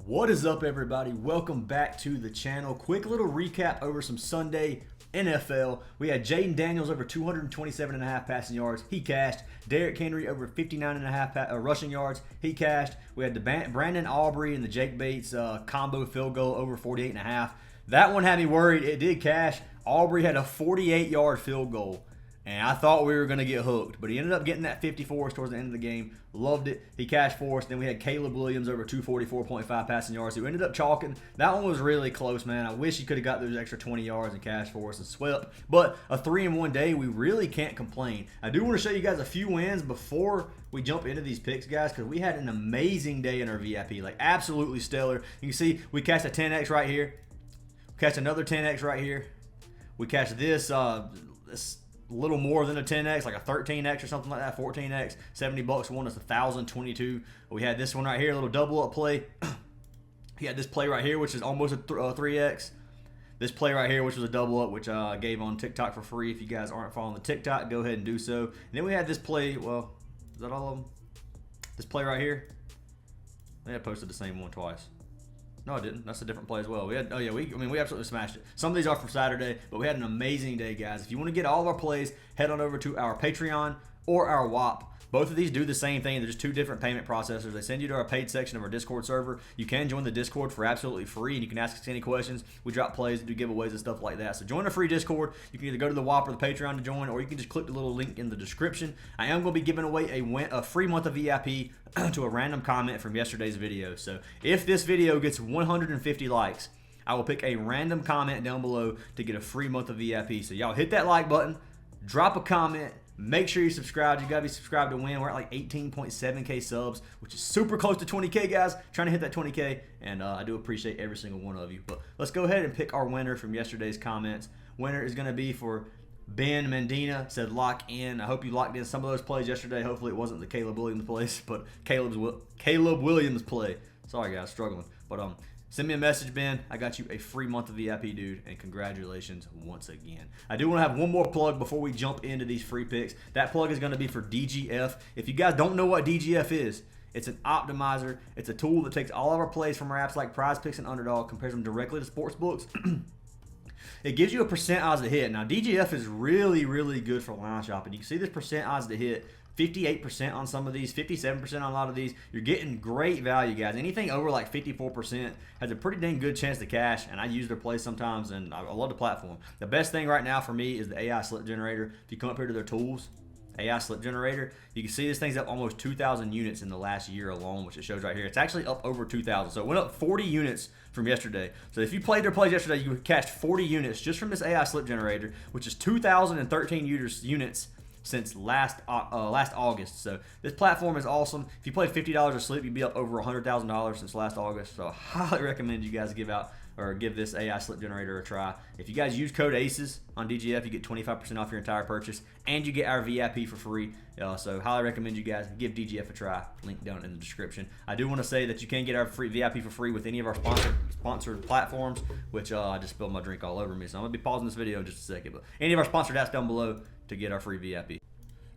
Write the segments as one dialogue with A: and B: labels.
A: What is up, everybody? Welcome back to the channel. Quick little recap over some Sunday NFL. We had Jaden Daniels over 227.5 passing yards. He cashed. Derrick Henry over 59.5 rushing yards. He cashed. We had the Brandon Aubrey and the Jake Bates combo field goal over 48.5. That one had me worried. It did cash. Aubrey had a 48-yard field goal. And I thought we were going to get hooked. But he ended up getting that 54 towards the end of the game. Loved it. He cashed for us. Then we had Caleb Williams over 244.5 passing yards, who ended up chalking. That one was really close, man. I wish he could have got those extra 20 yards and cashed for us and swept. But a 3-in-1 day, we really can't complain. I do want to show you guys a few wins before we jump into these picks, guys, because we had an amazing day in our VIP. Like, absolutely stellar. You can see we cashed a 10X right here. We cashed another 10X right here. We cashed this little more than a 10X, like a 13X or something like that, 14X, 70 bucks won us 1,022. We had this one right here, a little double up play. He had this play right here, which is almost a 3X. This play right here, which was a double up, which I gave on TikTok for free. If you guys aren't following the TikTok, go ahead and do so. And then we had this play, well, is that all of them? This play right here. I think I posted the same one twice. No, I didn't. That's a different play as well. We had, we absolutely smashed it. Some of these are from Saturday, but we had an amazing day, guys. If you want to get all of our plays, head on over to our Patreon or our WAP. Both of these do the same thing. They're just two different payment processors. They send you to our paid section of our Discord server. You can join the Discord for absolutely free, and you can ask us any questions. We drop plays, do giveaways, and stuff like that. So join a free Discord. You can either go to the WAP or the Patreon to join, or you can just click the little link in the description. I am going to be giving away a free month of VIP to a random comment from yesterday's video. So if this video gets 150 likes, I will pick a random comment down below to get a free month of VIP. So y'all hit that like button, drop a comment. Make sure you're subscribed. You got to be subscribed to win. We're at like 18.7K subs, which is super close to 20K, guys. Trying to hit that 20K, and I do appreciate every single one of you. But let's go ahead and pick our winner from yesterday's comments. Winner is going to be for Ben Mendina. Said lock in. I hope you locked in some of those plays yesterday. Hopefully it wasn't the Caleb Williams plays, but Caleb Williams play. Sorry, guys, struggling. But send me a message, Ben. I got you a free month of VIP, dude, and congratulations once again. I do want to have one more plug before we jump into these free picks. That plug is going to be for DGF. If you guys don't know what DGF is, it's an optimizer. It's a tool that takes all of our plays from our apps like Prizepicks and UNDERDOG, compares them directly to sports books. It gives you a percent odds to hit. Now, DGF is really, really good for line shopping. You can see this percent odds to hit. 58% on some of these, 57% on a lot of these. You're getting great value, guys. Anything over like 54% has a pretty dang good chance to cash, and I use their plays sometimes, and I love the platform. The best thing right now for me is the AI slip generator. If you come up here to their tools, AI slip generator, you can see this thing's up almost 2,000 units in the last year alone, which it shows right here. It's actually up over 2,000, so it went up 40 units from yesterday. So if you played their plays yesterday, you cashed 40 units just from this AI slip generator, which is 2,013 units since last August. So this platform is awesome. If you played $50 a slip, you'd be up over $100,000 since last August. So I highly recommend you guys give this AI slip generator a try. If you guys use code ACES on DGF, you get 25% off your entire purchase, and you get our VIP for free. So highly recommend you guys give DGF a try. Link down in the description. I do want to say that you can get our free VIP for free with any of our sponsored platforms, which I just spilled my drink all over me. So I'm going to be pausing this video in just a second. But any of our sponsored apps down below to get our free VIP.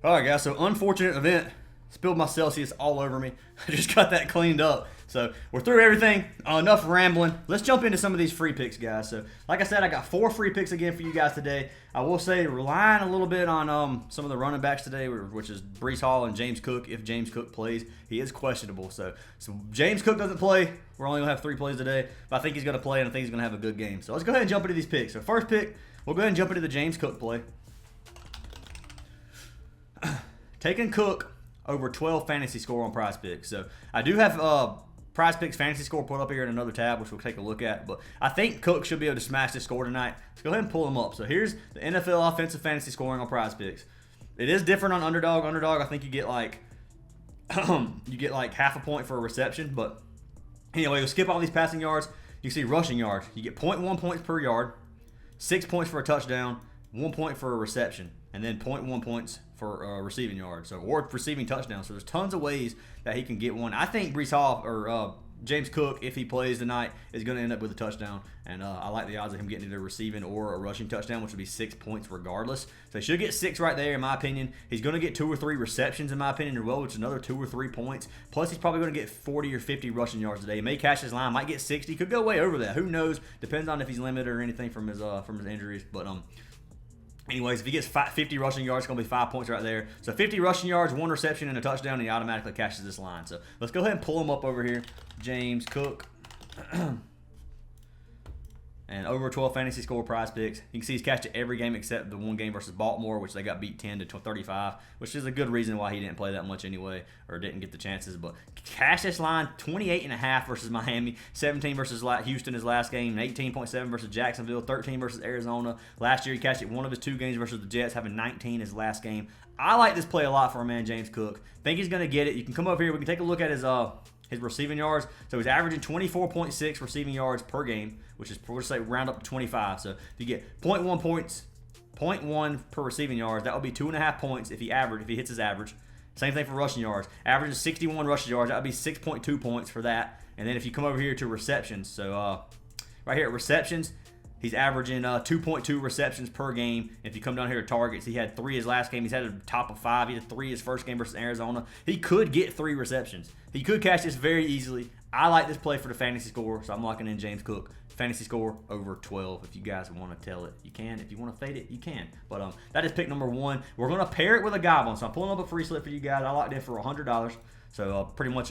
A: All right, guys, so unfortunate event. Spilled my Celsius all over me. I just got that cleaned up. So we're through everything. Enough rambling. Let's jump into some of these free picks, guys. So like I said, I got 4 free picks again for you guys today. I will say relying a little bit on some of the running backs today, which is Bree Hall and James Cook. If James Cook plays, he is questionable. So James Cook doesn't play. We're only going to have 3 plays today. But I think he's going to play, and I think he's going to have a good game. So let's go ahead and jump into these picks. So first pick, we'll go ahead and jump into the James Cook play. Taking Cook over 12 fantasy score on Prizepicks. So I do have Prizepicks fantasy score put up here in another tab, which we'll take a look at. But I think Cook should be able to smash this score tonight. Let's go ahead and pull him up. So here's the NFL offensive fantasy scoring on Prizepicks. It is different on UNDERDOG. UNDERDOG, I think you get like half a point for a reception. But anyway, we'll skip all these passing yards. You can see rushing yards. You get 0.1 points per yard, 6 points for a touchdown, 1 point for a reception, and then 0.1 points for receiving yards, or receiving touchdowns. So there's tons of ways that he can get one. I think Bree Hall or James Cook, if he plays tonight, is going to end up with a touchdown. And I like the odds of him getting either a receiving or a rushing touchdown, which would be 6 points regardless. So he should get 6 right there, in my opinion. He's going to get 2 or 3 receptions, in my opinion, as well, which is another 2 or 3 points. Plus, he's probably going to get 40 or 50 rushing yards today. He may catch his line, might get 60. Could go way over that. Who knows? Depends on if he's limited or anything from his injuries. But anyways, if he gets 50 rushing yards, it's going to be 5 points right there. So 50 rushing yards, 1 reception, and a touchdown, and he automatically catches this line. So let's go ahead and pull him up over here. James Cook. And over 12 fantasy score Prizepicks. You can see he's catched it every game except the one game versus Baltimore, which they got beat 10-35, which is a good reason why he didn't play that much anyway, or didn't get the chances. But cash this line, 28.5 versus Miami, 17 versus Houston his last game, 18.7 versus Jacksonville, 13 versus Arizona. Last year he cashed it one of his 2 games versus the Jets, having 19 his last game. I like this play a lot for our man James Cook. Think he's going to get it. You can come up here. We can take a look at his receiving yards. So he's averaging 24.6 receiving yards per game, which is, we'll say, round up to 25. So if you get 0.1 points, 0.1 per receiving yards, that would be 2.5 points if he hits his average. Same thing for rushing yards. Average is 61 rushing yards. That would be 6.2 points for that. And then if you come over here to receptions, so right here at receptions, he's averaging 2.2 receptions per game. If you come down here to targets, he had 3 his last game. He's had a top of 5. He had 3 his first game versus Arizona. He could get 3 receptions. He could catch this very easily. I like this play for the fantasy score, so I'm locking in James Cook. Fantasy score over 12. If you guys want to tell it, you can. If you want to fade it, you can. But that is pick number 1. We're going to pair it with a goblin. So I'm pulling up a free slip for you guys. I locked in for $100. So pretty much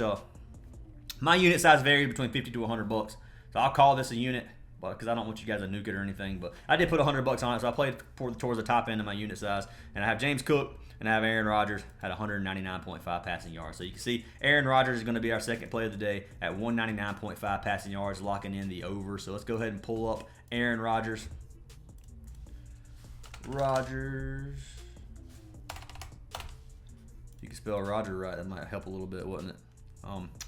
A: my unit size varies between 50 to 100 bucks. So I'll call this a unit, because I don't want you guys to nuke it or anything. But I did put 100 bucks on it, so I played towards the top end of my unit size. And I have James Cook and I have Aaron Rodgers at 199.5 passing yards. So you can see Aaron Rodgers is going to be our second play of the day at 199.5 passing yards, locking in the over. So let's go ahead and pull up Aaron Rodgers. You can spell Roger right. That might help a little bit, wouldn't it?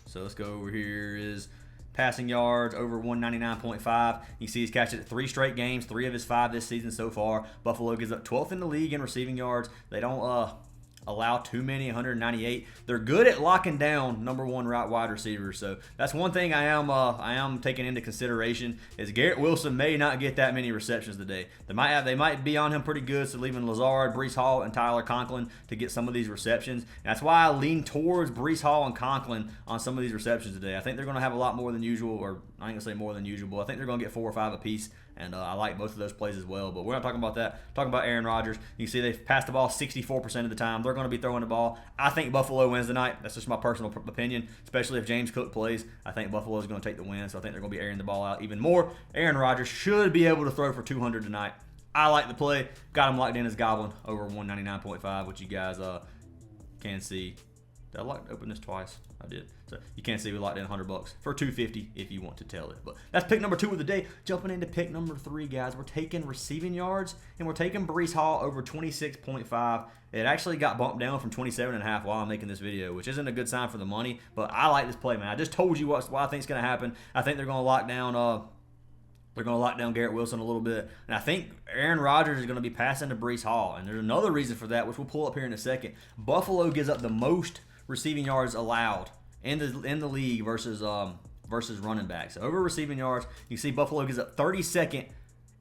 A: So let's go over here. Is passing yards over 199.5. You see he's catching it 3 straight games, 3 of his 5 this season so far. Buffalo gives up 12th in the league in receiving yards. They don't allow too many, 198. They're good at locking down number 1 wide receivers. So that's one thing I am taking into consideration is Garrett Wilson may not get that many receptions today. They might be on him pretty good, so leaving Lazard, Bree Hall, and Tyler Conklin to get some of these receptions. And that's why I lean towards Bree Hall and Conklin on some of these receptions today. I think they're going to have a lot more than usual, or I ain't going to say more than usual, but I think they're going to get 4 or 5 apiece. And I like both of those plays as well. But we're not talking about that. We're talking about Aaron Rodgers. You can see they've passed the ball 64% of the time. They're going to be throwing the ball. I think Buffalo wins tonight. That's just my personal opinion, especially if James Cook plays. I think Buffalo is going to take the win, so I think they're going to be airing the ball out even more. Aaron Rodgers should be able to throw for 200 tonight. I like the play. Got him locked in as Goblin over 199.5, which you guys can see. Did I open this twice? I did. So you can see we locked in $100 for $250 if you want to tell it. But that's pick number 2 of the day. Jumping into pick number 3, guys. We're taking receiving yards, and we're taking Bree Hall over 26.5. It actually got bumped down from 27.5 while I'm making this video, which isn't a good sign for the money. But I like this play, man. I just told you what I think is going to happen. I think they're going to lock down. They're going to lock down Garrett Wilson a little bit. And I think Aaron Rodgers is going to be passing to Bree Hall. And there's another reason for that, which we'll pull up here in a second. Buffalo gives up the most receiving yards allowed in the league versus running backs. So over receiving yards, you see Buffalo gives up 32nd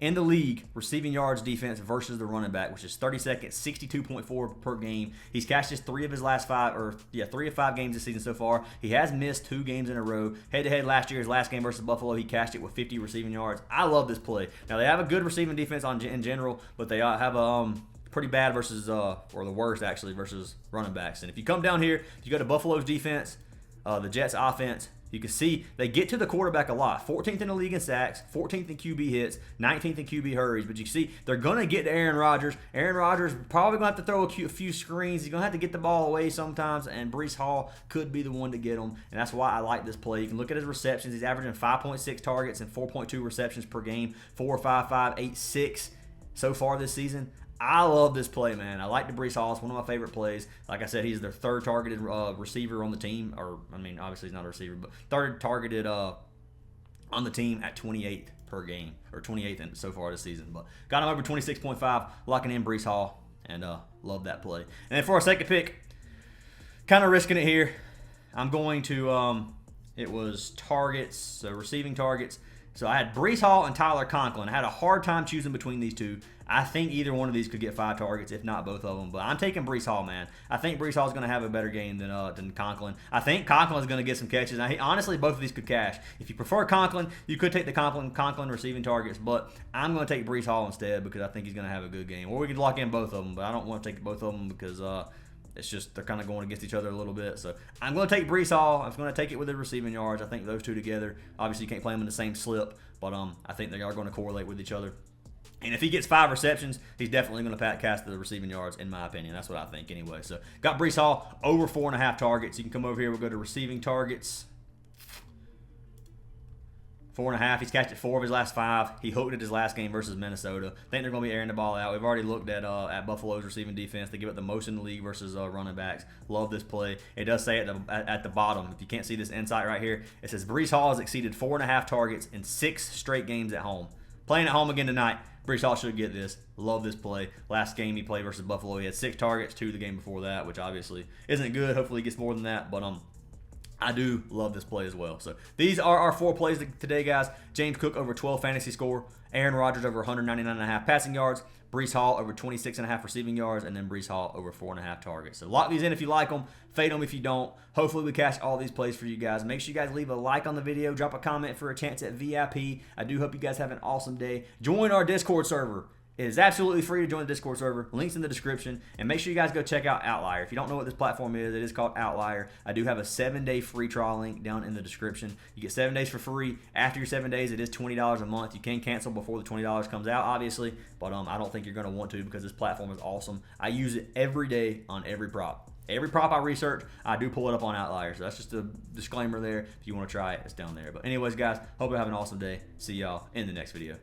A: in the league receiving yards defense versus the running back, which is 32nd, 62.4 per game. He's cashed his 3 of 5 games this season so far. He has missed 2 games in a row. Head-to-head last year, his last game versus Buffalo, he cashed it with 50 receiving yards. I love this play. Now, they have a good receiving defense in general, but they have a pretty bad versus, or the worst actually, versus running backs. And if you come down here, you go to Buffalo's defense, the Jets offense, you can see they get to the quarterback a lot. 14th in the league in sacks, 14th in QB hits, 19th in QB hurries. But you see they're going to get to Aaron Rodgers. Aaron Rodgers probably going to have to throw a few screens. He's going to have to get the ball away sometimes, and Bree Hall could be the one to get him. And that's why I like this play. You can look at his receptions. He's averaging 5.6 targets and 4.2 receptions per game, 4.55, 8.6 so far this season. I love this play, man. I like the Bree Hall. It's one of my favorite plays. Like I said, he's their 3rd targeted receiver on the team. Or, I mean, obviously he's not a receiver, but 3rd targeted on the team at 28th per game. Or 28th so far this season. But got him over 26.5, locking in Bree Hall. And love that play. And then for our second pick, kind of risking it here. I'm going to It was targets, so receiving targets. So I had Bree Hall and Tyler Conklin. I had a hard time choosing between these two. I think either one of these could get 5 targets, if not both of them. But I'm taking Bree Hall, man. I think Bree Hall is going to have a better game than Conklin. I think Conklin is going to get some catches. Now, honestly, both of these could cash. If you prefer Conklin, you could take the Conklin receiving targets. But I'm going to take Bree Hall instead because I think he's going to have a good game. Or we could lock in both of them, but I don't want to take both of them because it's just they're kind of going against each other a little bit. So I'm going to take Bree Hall. I'm going to take it with the receiving yards. I think those two together. Obviously, you can't play them in the same slip, but I think they are going to correlate with each other. And if he gets 5 receptions, he's definitely going to cast the receiving yards, in my opinion. That's what I think anyway. So got Bree Hall over 4.5 targets. You can come over here. We'll go to receiving targets. 4.5. He's catched 4 of his last 5. He hooked it his last game versus Minnesota. I think they're going to be airing the ball out. We've already looked at Buffalo's receiving defense. They give it the most in the league versus running backs. Love this play. It does say at the bottom, if you can't see this insight right here, it says Bree Hall has exceeded 4.5 targets in 6 straight games at home. Playing at home again tonight. Bree Hall should get this. Love this play. Last game he played versus Buffalo, he had 6 targets, 2 the game before that, which obviously isn't good. Hopefully he gets more than that, but I do love this play as well. So these are our 4 plays today, guys. James Cook over 12 fantasy score. Aaron Rodgers over 199.5 passing yards. Bree Hall over 26.5 receiving yards. And then Bree Hall over 4.5 targets. So lock these in if you like them. Fade them if you don't. Hopefully we cash all these plays for you guys. Make sure you guys leave a like on the video. Drop a comment for a chance at VIP. I do hope you guys have an awesome day. Join our Discord server. It is absolutely free to join the Discord server. Links in the description. And make sure you guys go check out OUTLIER. If you don't know what this platform is, it is called OUTLIER. I do have a 7-day free trial link down in the description. You get 7 days for free. After your 7 days, it is $20 a month. You can cancel before the $20 comes out, obviously. But I don't think you're going to want to because this platform is awesome. I use it every day on every prop. Every prop I research, I do pull it up on OUTLIER. So that's just a disclaimer there. If you want to try it, it's down there. But anyways, guys, hope you have an awesome day. See y'all in the next video.